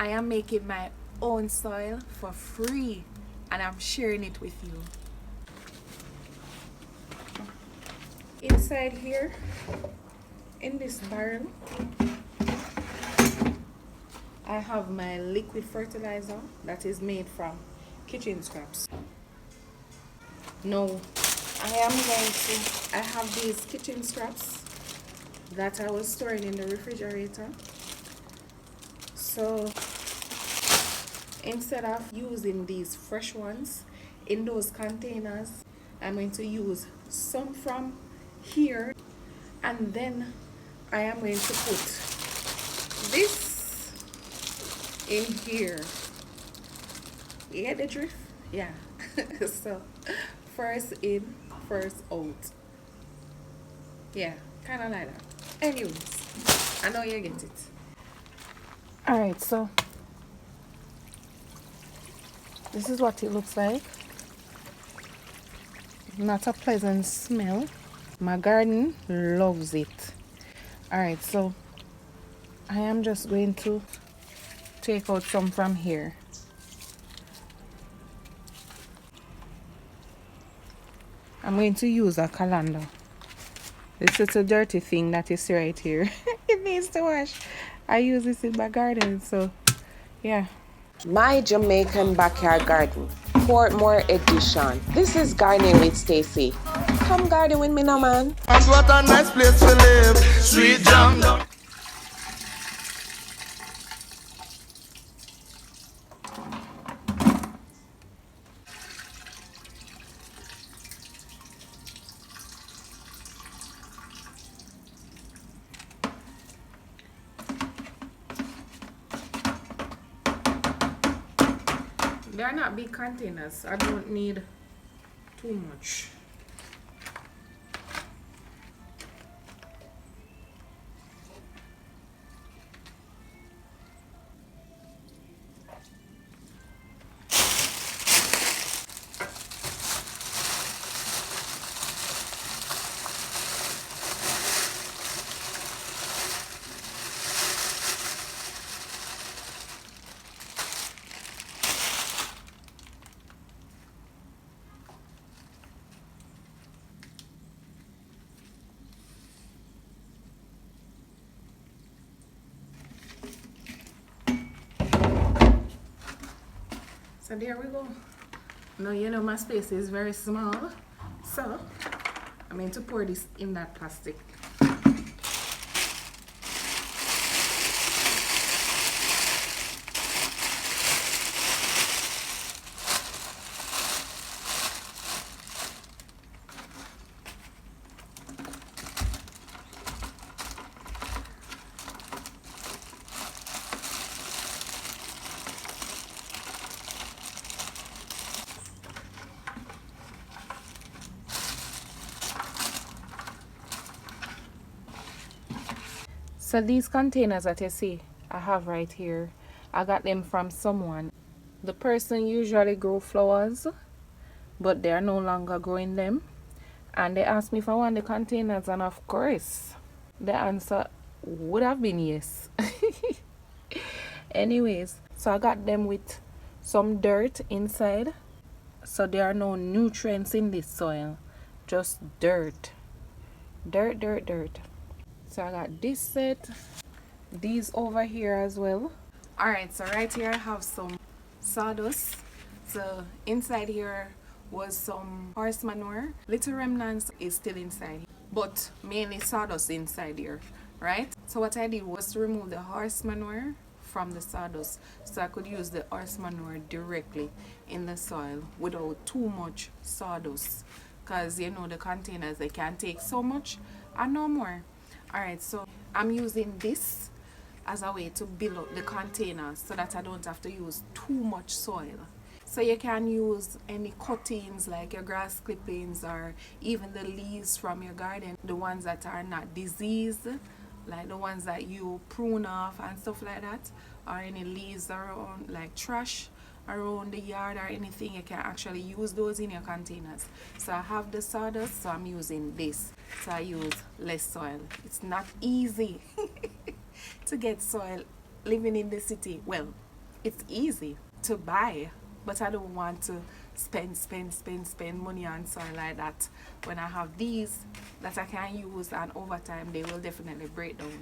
I am making my own soil for free and I'm sharing it with you. Inside here, in this barrel, I have my liquid fertilizer that is made from kitchen scraps. Now, I have these kitchen scraps that I was storing in the refrigerator. So instead of using these fresh ones in those containers, I'm going to use some from here, and then I am going to put this in here. You get the drift? Yeah. So first in, first out. Yeah, kind of like that. Anyways, I know you get it. Alright, so this is what it looks like. Not a pleasant smell. My garden loves it. Alright, so I am just going to take out some from here. I'm going to use a colander. This is a dirty thing that is right here. It needs to wash. I use this in my garden, so yeah. My Jamaican Backyard Garden, Portmore edition. This is Gardening with Stacey. Come garden with me now, man. And what a nice place to live. Sweet jam down. They are not big containers. I don't need too much. So there we go. Now you know my space is very small, so I'm going to pour this in that plastic. So these containers that you see I have right here, I got them from someone. The person usually grow flowers, but they are no longer growing them. And they asked me if I want the containers, and of course, the answer would have been yes. Anyways, so I got them with some dirt inside. So there are no nutrients in this soil, just dirt. Dirt, dirt, dirt. So I got this set, these over here as well. Alright, so right here I have some sawdust. So inside here was some horse manure. Little remnants is still inside, but mainly sawdust inside here, right? So what I did was to remove the horse manure from the sawdust, so I could use the horse manure directly in the soil without too much sawdust, because you know the containers, they can take so much and no more. Alright, so I'm using this as a way to build up the container so that I don't have to use too much soil. So you can use any cuttings like your grass clippings or even the leaves from your garden, the ones that are not diseased, like the ones that you prune off and stuff like that, or any leaves around like trash around the yard or anything. You can actually use those in your containers. So I have the sawdust, so I'm using this, so I use less soil. It's not easy to get soil living in the city. Well, it's easy to buy, but I don't want to spend money on soil like that when I have these that I can use, and over time they will definitely break down.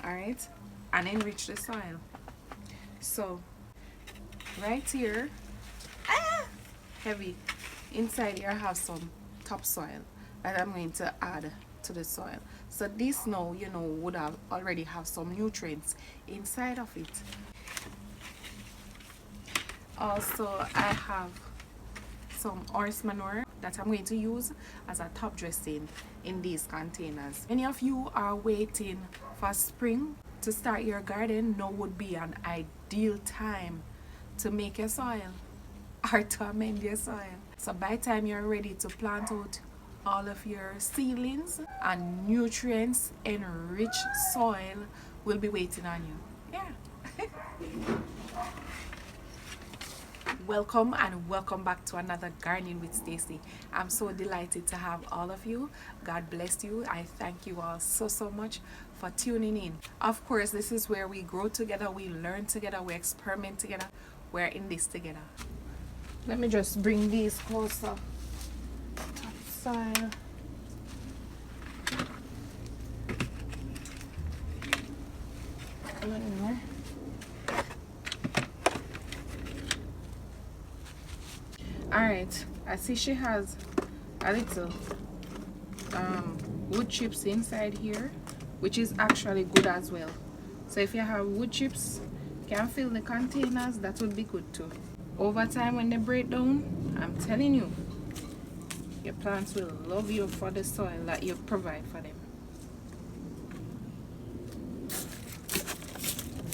All right, and enrich the soil. So right here, heavy inside here I have some topsoil that I'm going to add to the soil. So this now, you know, would have already have some nutrients inside of it. Also, I have some horse manure that I'm going to use as a top dressing in these containers. Many of you are waiting for spring to start your garden. Now would be an ideal time to make your soil or to amend your soil. So by the time you're ready to plant out all of your seedlings, and nutrients enriched soil will be waiting on you. Yeah. Welcome and welcome back to another Gardening with Stacey. I'm so delighted to have all of you. God bless you. I thank you all so much for tuning in. Of course, this is where we grow together, we learn together, we experiment together. We're in this together. Let me just bring these closer. Topsoil. Alright, I see she has a little wood chips inside here, which is actually good as well. So if you have wood chips, can fill the containers, that would be good too. Over time when they break down, I'm telling you, your plants will love you for the soil that you provide for them.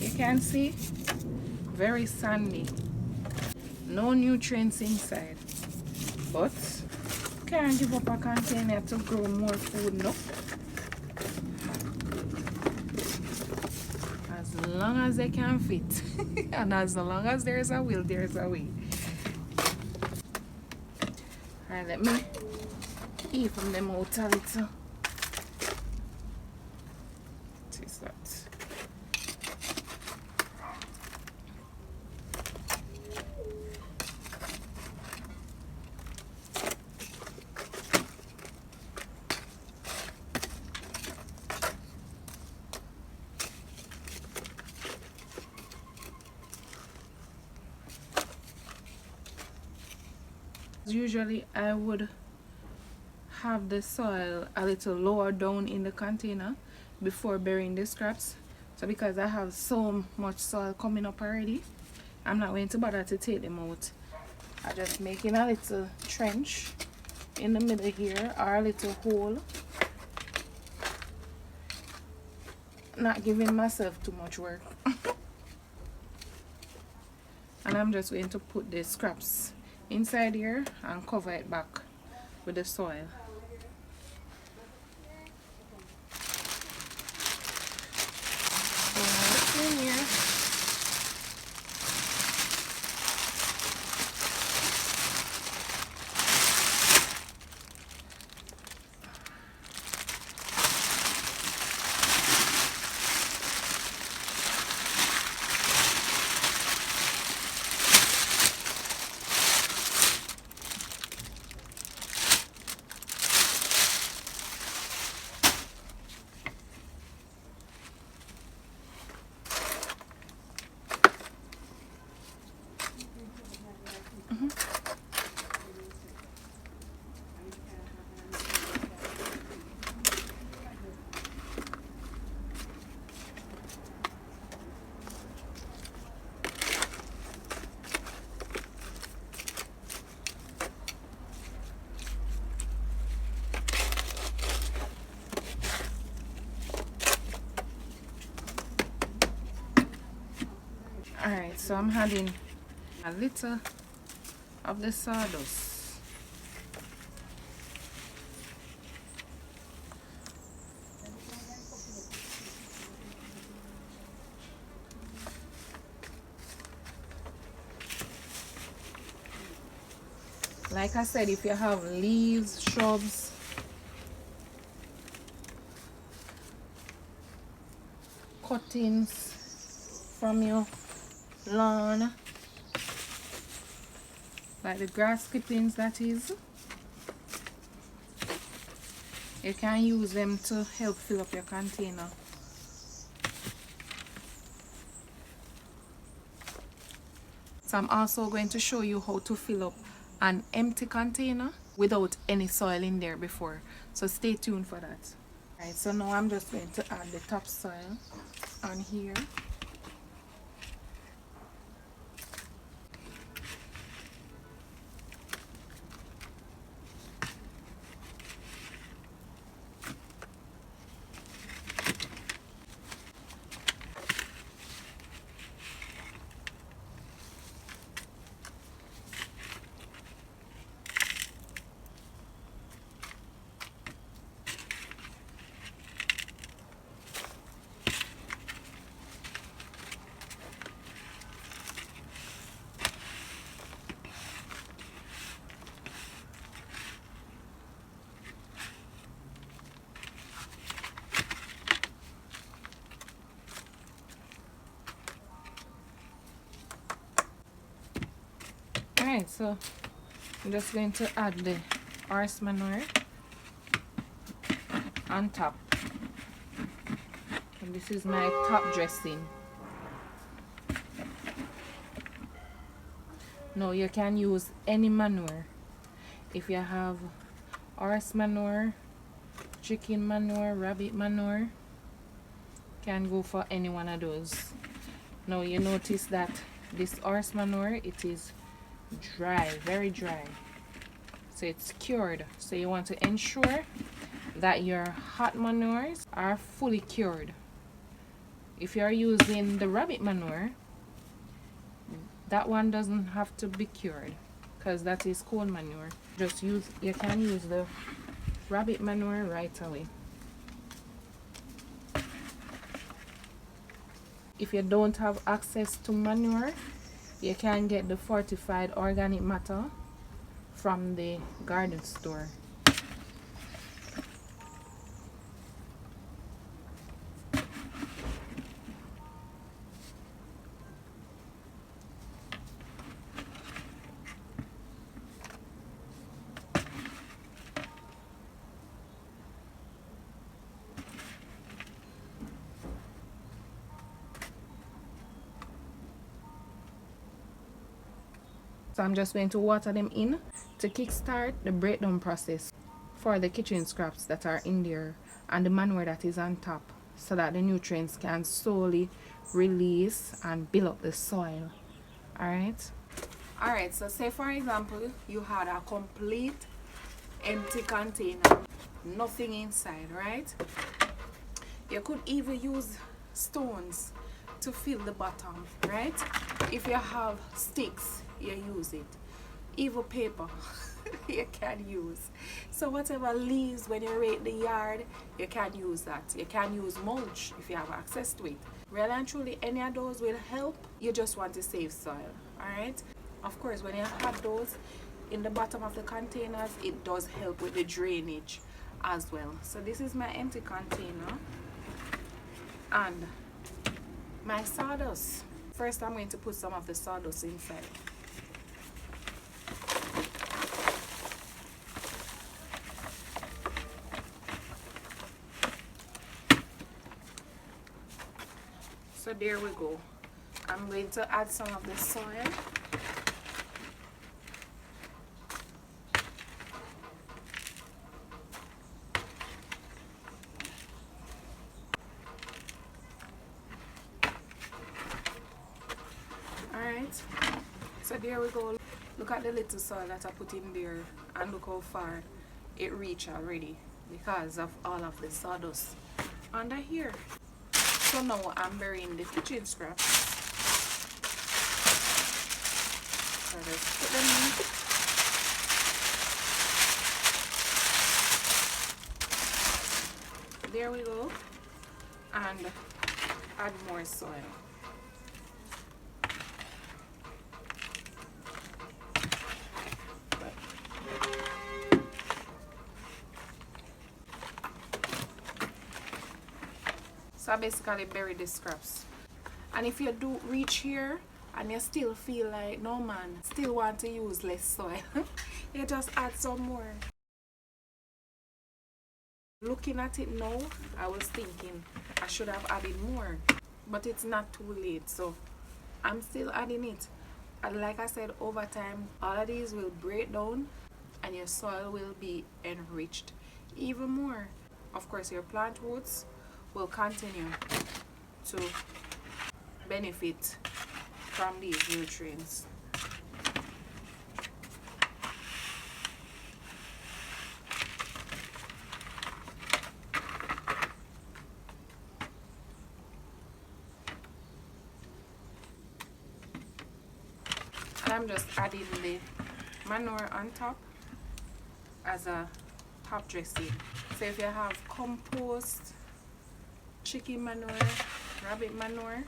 You can see, very sandy, no nutrients inside, but can't give up a container to grow more food, no. As long as they can fit and as long as there's a will, there's a way. Alright, let me even them out a little. Taste that. Usually I would have the soil a little lower down in the container before burying the scraps. So because I have so much soil coming up already, I'm not going to bother to take them out. I'm just making a little trench in the middle here, or a little hole. Not giving myself too much work. And I'm just going to put the scraps inside here and cover it back with the soil. So in here. Alright, so I'm adding a little of the sawdust. Like I said, if you have leaves, shrubs, cuttings from your lawn, like the grass clippings, that is. You can use them to help fill up your container. So I'm also going to show you how to fill up an empty container without any soil in there before. So stay tuned for that. Alright, so now I'm just going to add the topsoil on here. Alright, so I'm just going to add the horse manure on top. And this is my top dressing. Now you can use any manure. If you have horse manure, chicken manure, rabbit manure, can go for any one of those. Now you notice that this horse manure, it is dry, very dry, so it's cured. So you want to ensure that your hot manures are fully cured. If you're using the rabbit manure, that one doesn't have to be cured because that is cold manure. You can use the rabbit manure right away. If you don't have access to manure, you can get the fortified organic matter from the garden store. So I'm just going to water them in to kickstart the breakdown process for the kitchen scraps that are in there and the manure that is on top, so that the nutrients can slowly release and build up the soil. Alright, so say for example you had a complete empty container, nothing inside, right? You could even use stones to fill the bottom, right? If you have sticks, you use it. Even paper you can use. So whatever leaves when you rake the yard, you can use that. You can use mulch if you have access to it. Really and truly, any of those will help. You just want to save soil. Alright, of course, when you have those in the bottom of the containers, it does help with the drainage as well. So this is my empty container and my sawdust. First I'm going to put some of the sawdust inside. So there we go. I'm going to add some of the soil. Alright, so there we go. Look at the little soil that I put in there and look how far it reached already because of all of the sawdust under here. So now I'm burying the kitchen scraps. So let's put them in. There we go. And add more soil. So I basically bury the scraps. And if you do reach here, and you still feel like, no man, still want to use less soil, you just add some more. Looking at it now, I was thinking I should have added more, but it's not too late, so I'm still adding it. And like I said, over time, all of these will break down and your soil will be enriched even more. Of course, your plant roots will continue to benefit from these nutrients. And I'm just adding the manure on top as a top dressing. So if you have compost, chicken manure, rabbit manure,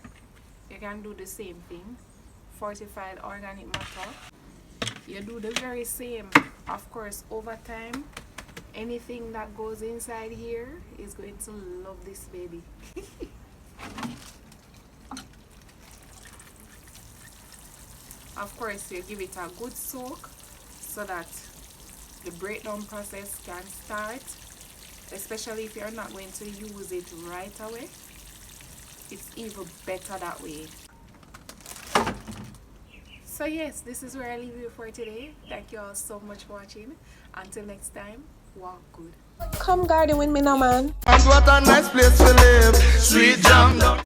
you can do the same thing. Fortified organic matter, you do the very same. Of course, over time, anything that goes inside here is going to love this baby. Of course, you give it a good soak so that the breakdown process can start, especially if you're not going to use it right away. It's even better that way. So yes, this is where I leave you for today. Thank you all so much for watching. Until next time, walk good. Come garden with me now, man. And what a nice place to live. Sweet jam.